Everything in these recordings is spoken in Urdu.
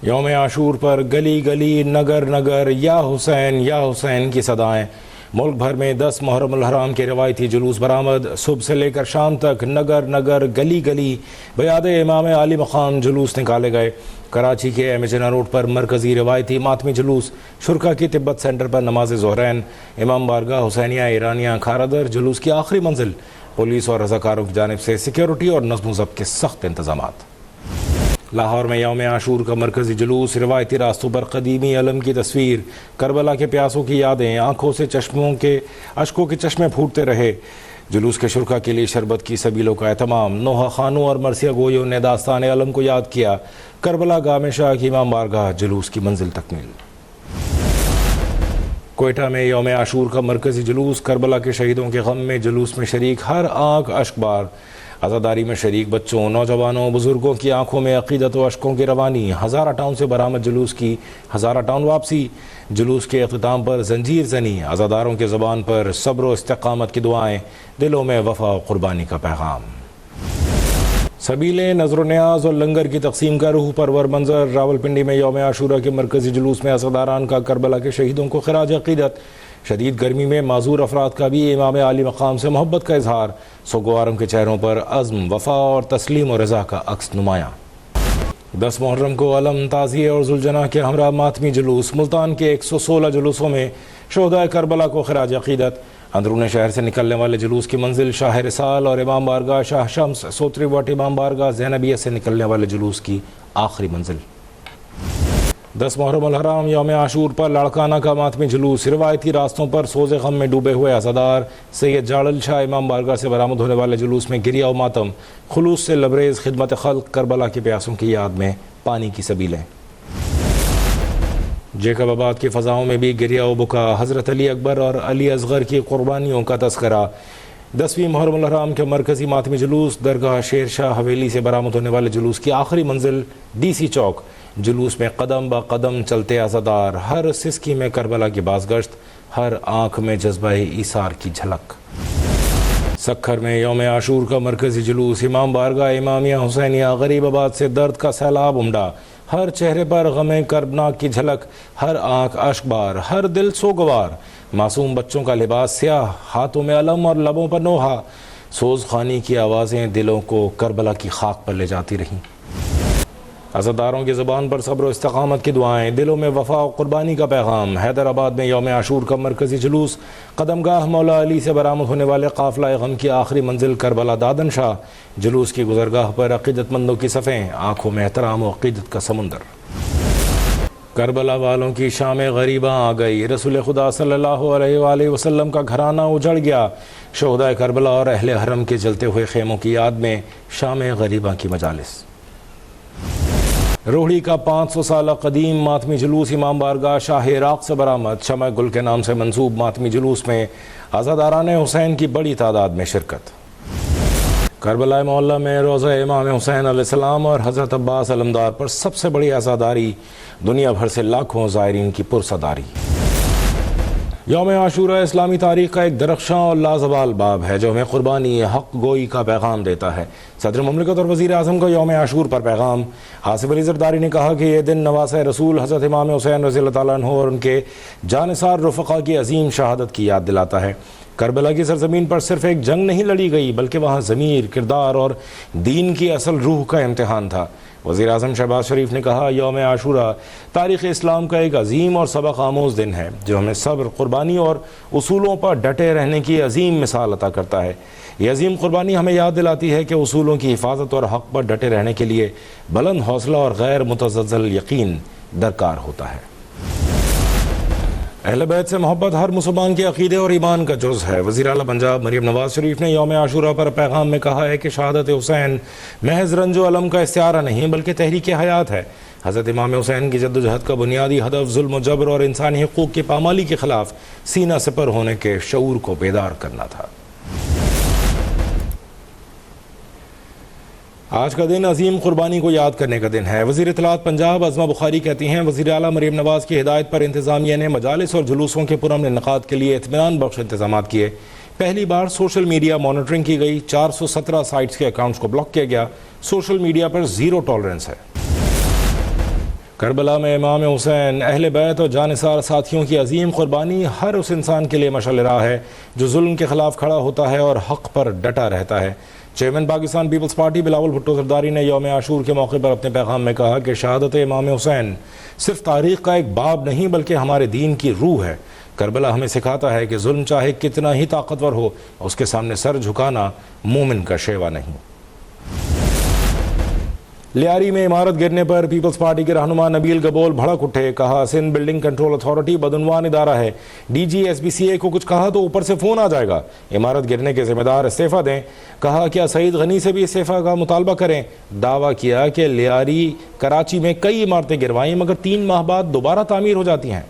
یوم عاشور پر گلی گلی نگر نگر یا حسین کی صدائیں. ملک بھر میں 10 محرم الحرام کے روایتی جلوس برآمد. صبح سے لے کر شام تک نگر نگر گلی گلی بیاد امام عالی مقام جلوس نکالے گئے. کراچی کے ایم جناح روڈ پر مرکزی روایتی ماتمی جلوس. شرکا کی تبت سینٹر پر نماز ظہرین. امام بارگاہ حسینیہ ایرانیہ کھارادر. جلوس کی آخری منزل. پولیس اور رضاکاروں کی جانب سے سیکیورٹی اور نظم و ضبط کے سخت انتظامات. لاہور میں یوم عاشور کا مرکزی جلوس. روایتی راستوں پر قدیمی علم کی تصویر. کربلا کے پیاسوں کی یادیں. آنکھوں سے اشکوں کے چشمے پھوٹتے رہے. جلوس کے شرکا کے لیے شربت کی سبیلوں کا اہتمام. نوحہ خانوں اور مرثیہ گویوں نے داستان علم کو یاد کیا. کربلا گاہ میں شاہ کی امام بارگاہ. جلوس کی منزل تکمیل. کوئٹہ میں یوم عاشور کا مرکزی جلوس. کربلا کے شہیدوں کے غم میں جلوس میں شریک ہر آنکھ اشک بار. عزاداری میں شریک بچوں، نوجوانوں، بزرگوں کی آنکھوں میں عقیدت و اشکوں کی روانی. ہزارہ ٹاؤن سے برآمد جلوس کی ہزارہ ٹاؤن واپسی. جلوس کے اختتام پر زنجیر زنی. عزاداروں کے زبان پر صبر و استقامت کی دعائیں. دلوں میں وفا و قربانی کا پیغام. سبیلیں، نظر و نیاز اور لنگر کی تقسیم کا روح پرور منظر. راولپنڈی میں یوم عاشورہ کے مرکزی جلوس میں عزاداران کا کربلا کے شہیدوں کو خراج عقیدت. شدید گرمی میں معذور افراد کا بھی امام عالی مقام سے محبت کا اظہار. سوگواروں کے چہروں پر عزم، وفا اور تسلیم و رضا کا عکس نمایاں. 10 محرم کو علم، تعزیے اور ذوالجناح کے ہمراہ ماتمی جلوس. ملتان کے 116 جلوسوں میں شہدائے کربلا کو خراج عقیدت. اندرون شہر سے نکلنے والے جلوس کی منزل شاہ رسال اور امام بارگاہ شاہ شمس. سوتری وٹ امام بارگاہ زینبیہ سے نکلنے والے جلوس کی آخری منزل. 10 محرم الحرام یوم عاشور پر لاڑکانہ کا ماتمی جلوس. روایتی راستوں پر سوز غم میں ڈوبے ہوئے عزادار. سید جاڑل شاہ امام بارگاہ سے برآمد ہونے والے جلوس میں گریہ و ماتم. خلوص سے لبریز خدمت خلق. کربلا کے پیاسوں کی یاد میں پانی کی سبیلیں. جیکب آباد کی فضاؤں میں بھی گریہ و بکا. حضرت علی اکبر اور علی اصغر کی قربانیوں کا تذکرہ. 10ویں محرم الحرام کے مرکزی ماتمی جلوس. درگاہ شیر شاہ حویلی سے برآمد ہونے والے جلوس کی آخری منزل ڈی سی چوک. جلوس میں قدم با قدم چلتے عزادار. ہر سسکی میں کربلا کی بازگشت. ہر آنکھ میں جذبہ ایثار کی جھلک. سکھر میں یوم عاشور کا مرکزی جلوس. امام بارگاہ امامیہ حسینیہ غریب آباد سے درد کا سیلاب امڈا. ہر چہرے پر غم کربناک کی جھلک. ہر آنکھ اشک بار. ہر دل سوگوار. معصوم بچوں کا لباس سیاہ. ہاتھوں میں علم اور لبوں پر نوحہ. سوز خوانی کی آوازیں دلوں کو کربلا کی خاک پر لے جاتی رہیں. عزاداروں کی زبان پر صبر و استقامت کی دعائیں. دلوں میں وفا و قربانی کا پیغام. حیدرآباد میں یوم عاشور کا مرکزی جلوس. قدمگاہ مولا علی سے برآمد ہونے والے قافلہ غم کی آخری منزل کربلا دادن شاہ. جلوس کی گزرگاہ پر عقیدت مندوں کی صفیں. آنکھوں میں احترام و عقیدت کا سمندر. کربلا والوں کی شام غریباں آ گئی. رسول خدا صلی اللہ علیہ وآلہ وسلم کا گھرانہ اجڑ گیا. شہدائے کربلا اور اہل حرم کے جلتے ہوئے خیموں کی یاد میں شام غریباں کی مجالس. روہڑی کا 500 سالہ قدیم ماتمی جلوس. امام بارگاہ شاہ عراق سے برآمد. شمع گل کے نام سے منسوب ماتمی جلوس میں عزاداران حسین کی بڑی تعداد میں شرکت. کربلا معلیٰ میں روضہ امام حسین علیہ السلام اور حضرت عباس علمدار پر سب سے بڑی عزاداری. دنیا بھر سے لاکھوں زائرین کی پرصداری. یوم عاشورہ اسلامی تاریخ کا ایک درخشاں اور لازوال باب ہے جو ہمیں قربانی حق گوئی کا پیغام دیتا ہے. صدر مملکت اور وزیر اعظم کا یوم عاشور پر پیغام. آصف علی زرداری نے کہا کہ یہ دن نواسہ رسول حضرت امام حسین رضی اللہ تعالیٰ عنہ اور ان کے جانثار رفقا کی عظیم شہادت کی یاد دلاتا ہے. کربلا کی سرزمین پر صرف ایک جنگ نہیں لڑی گئی بلکہ وہاں ضمیر، کردار اور دین کی اصل روح کا امتحان تھا. وزیر اعظم شہباز شریف نے کہا یوم عاشورہ تاریخ اسلام کا ایک عظیم اور سبق آموز دن ہے جو ہمیں صبر، قربانی اور اصولوں پر ڈٹے رہنے کی عظیم مثال عطا کرتا ہے. یہ عظیم قربانی ہمیں یاد دلاتی ہے کہ اصولوں کی حفاظت اور حق پر ڈٹے رہنے کے لیے بلند حوصلہ اور غیر متزلزل یقین درکار ہوتا ہے. اہل بیت سے محبت ہر مسلمان کے عقیدے اور ایمان کا جز ہے. وزیر اعلیٰ پنجاب مریم نواز شریف نے یوم عاشورہ پر پیغام میں کہا ہے کہ شہادت حسین محض رنج و علم کا استعارہ نہیں بلکہ تحریک حیات ہے. حضرت امام حسین کی جدوجہد کا بنیادی ہدف ظلم و جبر اور انسانی حقوق کی پامالی کے خلاف سینہ سپر ہونے کے شعور کو بیدار کرنا تھا. آج کا دن عظیم قربانی کو یاد کرنے کا دن ہے. وزیر اطلاعات پنجاب عظمہ بخاری کہتی ہیں اعلیٰ وزیر مریم نواز کی ہدایت پر انتظامیہ نے مجالس اور جلوسوں کے پرامن انعقاد کے لیے اطمینان بخش انتظامات کیے. پہلی بار سوشل میڈیا مانیٹرنگ کی گئی. 417 سائٹس کے اکاؤنٹس کو بلاک کیا گیا. سوشل میڈیا پر زیرو ٹالرنس ہے. کربلا میں امام حسین، اہل بیت اور جانثار ساتھیوں کی عظیم قربانی ہر اس انسان کے لیے مشعل راہ ہے جو ظلم کے خلاف کھڑا ہوتا ہے اور حق پر ڈٹا رہتا ہے۔ Chairman Pakistan Peoples Party Bilawal Bhutto Zardari نے یوم عاشور کے موقع پر اپنے پیغام میں کہا کہ شہادت امام حسین صرف تاریخ کا ایک باب نہیں بلکہ ہمارے دین کی روح ہے۔ کربلا ہمیں سکھاتا ہے کہ ظلم چاہے کتنا ہی طاقتور ہو، اس کے سامنے سر جھکانا مومن کا شیوا نہیں۔ لیاری میں عمارت گرنے پر پیپلز پارٹی کے رہنما نبیل گبول بھڑک اٹھے، کہا سندھ بلڈنگ کنٹرول اتھارٹی بدعنوان ادارہ ہے، D G S B C A کو کچھ کہا تو اوپر سے فون آ جائے گا، عمارت گرنے کے ذمہ دار استعفیٰ دیں۔ کہا کیا سعید غنی سے بھی استعفیٰ کا مطالبہ کریں۔ دعویٰ کیا کہ لیاری کراچی میں کئی عمارتیں گروائیں مگر 3 ماہ بعد دوبارہ تعمیر ہو جاتی ہیں۔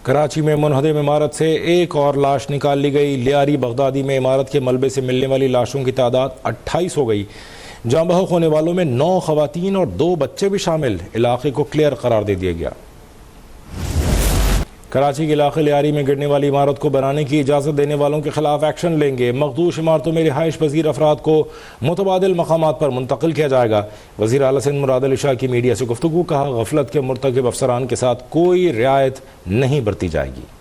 کراچی میں منہدم عمارت سے ایک اور لاش نکال لی گئی۔ لیاری بغدادی میں عمارت کے ملبے سے ملنے والی لاشوں کی تعداد 28 ہو گئی۔ جاں بحق ہونے والوں میں 9 خواتین اور 2 بچے بھی شامل۔ علاقے کو کلیئر قرار دے دیا گیا۔ کراچی کے علاقے لیاری میں گرنے والی عمارت کو بنانے کی اجازت دینے والوں کے خلاف ایکشن لیں گے۔ مخدوش عمارتوں میں رہائش پذیر افراد کو متبادل مقامات پر منتقل کیا جائے گا۔ وزیر اعلیٰ سندھ مراد علی شاہ کی میڈیا سے گفتگو، کہا غفلت کے مرتکب افسران کے ساتھ کوئی رعایت نہیں برتی جائے گی۔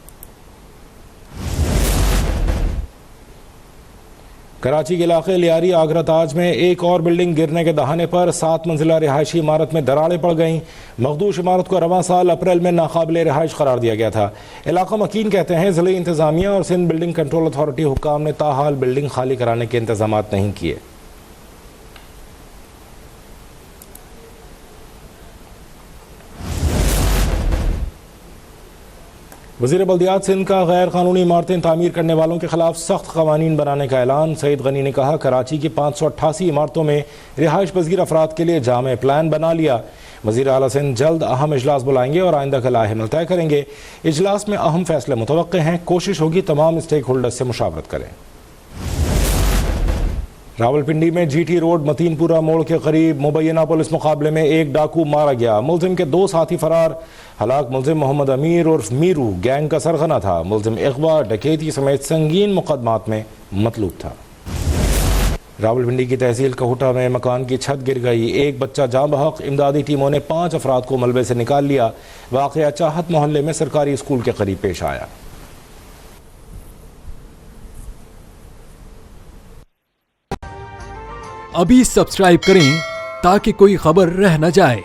کراچی کے علاقے لیاری آگرہ تاج میں ایک اور بلڈنگ گرنے کے دہانے پر 7 منزلہ رہائشی عمارت میں دراڑیں پڑ گئیں۔ مخدوش عمارت کو رواں سال اپریل میں ناقابل رہائش قرار دیا گیا تھا۔ علاقہ مکین کہتے ہیں ضلعی انتظامیہ اور سندھ بلڈنگ کنٹرول اتھارٹی حکام نے تاحال بلڈنگ خالی کرانے کے انتظامات نہیں کیے۔ وزیر بلدیات سندھ کا غیر قانونی عمارتیں تعمیر کرنے والوں کے خلاف سخت قوانین بنانے کا اعلان۔ سعید غنی نے کہا کراچی کی 588 عمارتوں میں رہائش پذیر افراد کے لیے جامع پلان بنا لیا۔ وزیر اعلیٰ سندھ جلد اہم اجلاس بلائیں گے اور آئندہ کا لائحہ عمل طے کریں گے۔ اجلاس میں اہم فیصلے متوقع ہیں، کوشش ہوگی تمام اسٹیک ہولڈرز سے مشاورت کریں۔ راولپنڈی میں جی ٹی روڈ متین پورہ موڑ کے قریب مبینہ پولیس مقابلے میں ایک ڈاکو مارا گیا۔ ملزم کے 2 ساتھی فرار۔ ہلاک ملزم محمد امیر عرف میرو گینگ کا سرغنہ تھا۔ ملزم اغوا، ڈکیتی سمیت سنگین مقدمات میں مطلوب تھا۔ راولپنڈی کی تحصیل کہوٹہ میں مکان کی چھت گر گئی، ایک بچہ جاں بحق۔ امدادی ٹیموں نے 5 افراد کو ملبے سے نکال لیا۔ واقعہ چاہت محلے میں سرکاری اسکول کے قریب پیش آیا۔ ابھی سبسکرائب کریں تاکہ کوئی خبر رہ نہ جائے۔